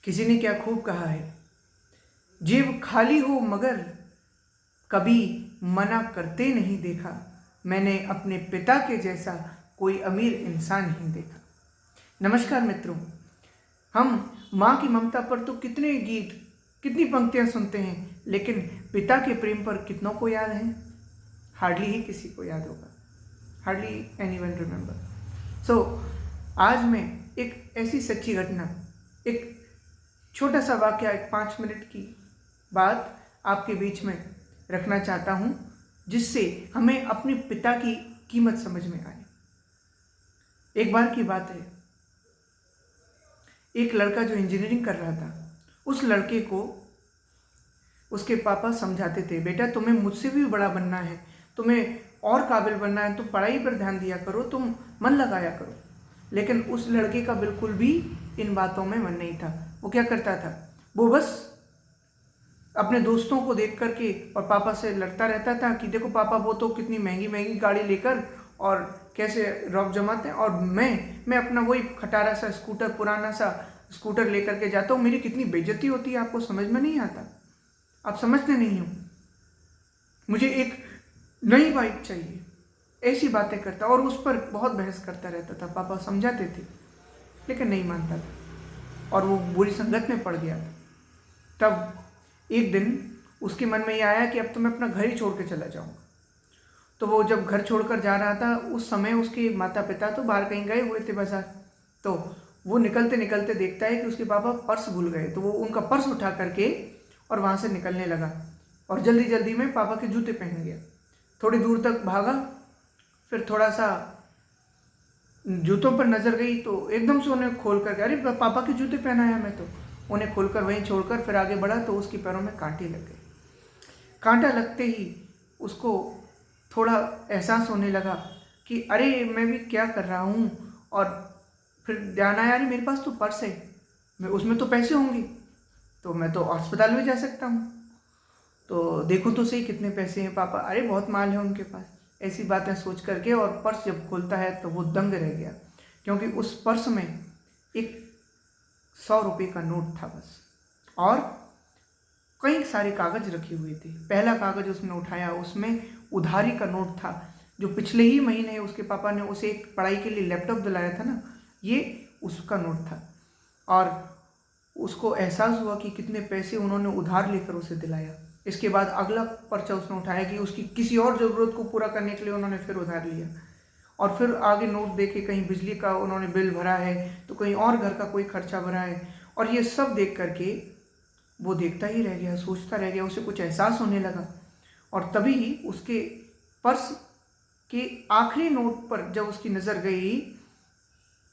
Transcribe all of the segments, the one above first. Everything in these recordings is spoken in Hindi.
किसी ने क्या खूब कहा है, जेब खाली हो मगर कभी मना करते नहीं देखा। मैंने अपने पिता के जैसा कोई अमीर इंसान नहीं देखा। नमस्कार मित्रों, हम माँ की ममता पर तो कितने गीत, कितनी पंक्तियाँ सुनते हैं, लेकिन पिता के प्रेम पर कितनों को याद है? हार्डली ही किसी को याद होगा। Hardly anyone remember. सो आज मैं एक ऐसी सच्ची घटना, एक छोटा सा वाकया, एक 5 मिनट की बात आपके बीच में रखना चाहता हूँ, जिससे हमें अपने पिता की कीमत समझ में आए। एक बार की बात है, एक लड़का जो इंजीनियरिंग कर रहा था, उस लड़के को उसके पापा समझाते थे, बेटा तुम्हें मुझसे भी बड़ा बनना है, तुम्हें और काबिल बनना है, तुम पढ़ाई पर ध्यान दिया करो, तुम मन लगाया करो। लेकिन उस लड़के का बिल्कुल भी इन बातों में मन नहीं था। वो क्या करता था, वो बस अपने दोस्तों को देख करके और पापा से लड़ता रहता था कि देखो पापा वो तो कितनी महंगी महंगी गाड़ी लेकर और कैसे रौब जमाते हैं, और मैं अपना वही खटारा सा स्कूटर, पुराना सा स्कूटर लेकर के जाता हूँ, मेरी कितनी बेइज्जती होती है, आपको समझ में नहीं आता, आप समझते नहीं हो, मुझे एक नई बाइक चाहिए। ऐसी बातें करता और उस पर बहुत बहस करता रहता था। पापा समझाते थे लेकिन नहीं मानता था और वो बुरी संगत में पड़ गया था। तब एक दिन उसके मन में ये आया कि अब तो मैं अपना घर ही छोड़ के चला जाऊंगा। तो वो जब घर छोड़कर जा रहा था, उस समय उसके माता पिता तो बाहर कहीं गए हुए थे बाजार। तो वो निकलते निकलते देखता है कि उसके पापा पर्स भूल गए। तो वो उनका पर्स उठा करके और वहाँ से निकलने लगा और जल्दी जल्दी में पापा के जूते पहन गया। थोड़ी दूर तक भागा, फिर थोड़ा सा जूतों पर नजर गई तो एकदम से उन्हें खोल कर, अरे पापा के जूते पहनाया मैं, तो उन्हें खोलकर वहीं छोड़कर फिर आगे बढ़ा तो उसके पैरों में कांटे लग गए। कांटा लगते ही उसको थोड़ा एहसास होने लगा कि अरे मैं भी क्या कर रहा हूँ, और फिर ध्यान आया, अरे मेरे पास तो पर्स है, मैं उसमें तो पैसे होंगे, तो मैं तो अस्पताल भी जा सकता हूँ, तो देखो तो सही कितने पैसे हैं पापा, अरे बहुत माल है उनके पास। ऐसी बातें सोच करके और पर्स जब खोलता है तो वो दंग रह गया, क्योंकि उस पर्स में एक 100 रुपये का नोट था बस, और कई सारे कागज रखे हुए थे। पहला कागज उसने उठाया, उसमें उधारी का नोट था, जो पिछले ही महीने उसके पापा ने उसे एक पढ़ाई के लिए लैपटॉप दिलाया था ना, ये उसका नोट था। और उसको एहसास हुआ कि कितने पैसे उन्होंने उधार लेकर उसे दिलाया। इसके बाद अगला पर्चा उसने उठाया कि उसकी किसी और ज़रूरत को पूरा करने के लिए उन्होंने फिर उधार लिया, और फिर आगे नोट देखे, कहीं बिजली का उन्होंने बिल भरा है तो कहीं और घर का कोई खर्चा भरा है। और ये सब देख करके वो देखता ही रह गया, सोचता रह गया, उसे कुछ एहसास होने लगा। और तभी उसके पर्स के आखिरी नोट पर जब उसकी नज़र गई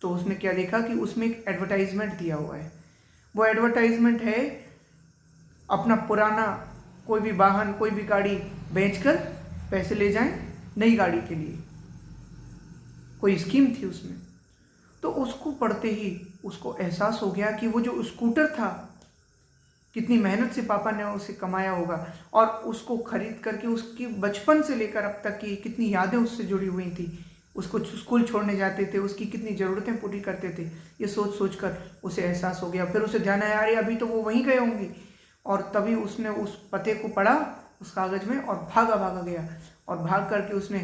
तो उसने क्या देखा कि उसमें एक एडवर्टाइजमेंट दिया हुआ है। वो एडवर्टाइजमेंट है, अपना पुराना कोई भी वाहन, कोई भी गाड़ी बेचकर पैसे ले जाएं नई गाड़ी के लिए, कोई स्कीम थी उसमें। तो उसको पढ़ते ही उसको एहसास हो गया कि वो जो स्कूटर था, कितनी मेहनत से पापा ने उसे कमाया होगा, और उसको खरीद करके उसकी बचपन से लेकर अब तक की कितनी यादें उससे जुड़ी हुई थी। उसको स्कूल छोड़ने जाते थे, उसकी कितनी ज़रूरतें पूरी करते थे, ये सोच सोच कर उसे एहसास हो गया। फिर उसे ध्यान आया, अरे अभी तो वो वहीं गए होंगे, और तभी उसने उस पते को पढ़ा उस कागज़ में और भागा भागा गया। और भाग करके उसने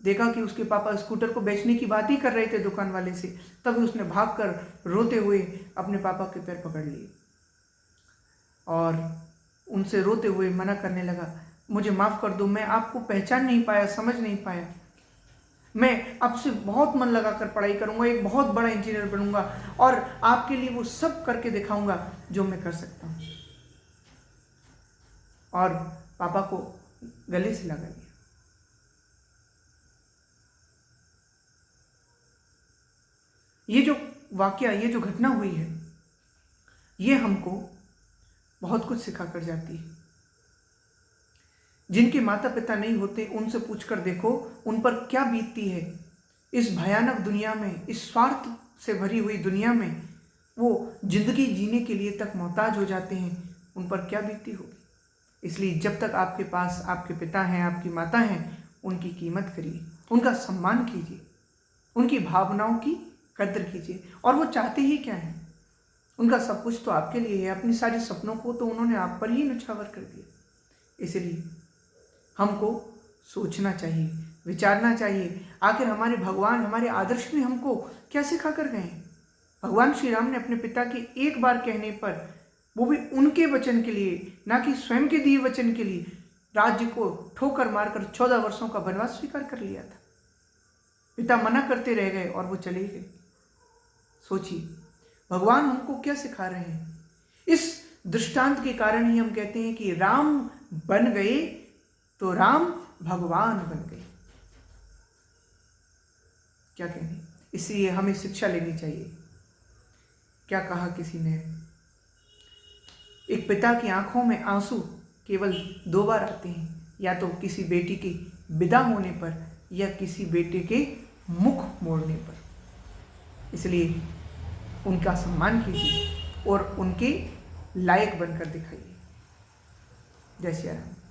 देखा कि उसके पापा स्कूटर को बेचने की बात ही कर रहे थे दुकान वाले से। तभी उसने भाग कर रोते हुए अपने पापा के पैर पकड़ लिए और उनसे रोते हुए मना करने लगा, मुझे माफ़ कर दो, मैं आपको पहचान नहीं पाया, समझ नहीं पाया, मैं आपसे बहुत मन लगा कर पढ़ाई करूंगा, एक बहुत बड़ा इंजीनियर बनूंगा और आपके लिए वो सब करके दिखाऊंगा जो मैं कर सकता हूँ। और पापा को गले से लगा लिया। ये जो वाकया, ये जो घटना हुई है, ये हमको बहुत कुछ सिखा कर जाती है। जिनके माता पिता नहीं होते उनसे पूछकर देखो उन पर क्या बीतती है। इस भयानक दुनिया में, इस स्वार्थ से भरी हुई दुनिया में वो जिंदगी जीने के लिए तक मोहताज हो जाते हैं, उन पर क्या बीतती होगी। इसलिए जब तक आपके पास आपके पिता हैं, आपकी माता हैं, उनकी कीमत करिए, उनका सम्मान कीजिए, उनकी भावनाओं की कद्र कीजिए। और वो चाहते ही क्या है, उनका सब कुछ तो आपके लिए है, अपनी सारी सपनों को तो उन्होंने आप पर ही न्यौछावर कर दिया। इसलिए हमको सोचना चाहिए, विचारना चाहिए, आखिर हमारे भगवान, हमारे आदर्श में हमको क्या सिखा कर गए हैं। भगवान श्री राम ने अपने पिता के एक बार कहने पर, वो भी उनके वचन के लिए, ना कि स्वयं के दिए वचन के लिए, राज्य को ठोकर मारकर 14 वर्षों का वनवास स्वीकार कर लिया था। पिता मना करते रह गए और वो चले गए। सोचिए भगवान हमको क्या सिखा रहे हैं। इस दृष्टांत के कारण ही हम कहते हैं कि राम बन गए तो राम भगवान बन गए। क्या कहने, इसलिए हमें शिक्षा लेनी चाहिए। क्या कहा किसी ने, एक पिता की आंखों में आंसू केवल 2 बार आते हैं, या तो किसी बेटी के विदा होने पर या किसी बेटे के मुख मोड़ने पर। इसलिए उनका सम्मान कीजिए और उनके लायक बनकर दिखाइए। जय श्री राम।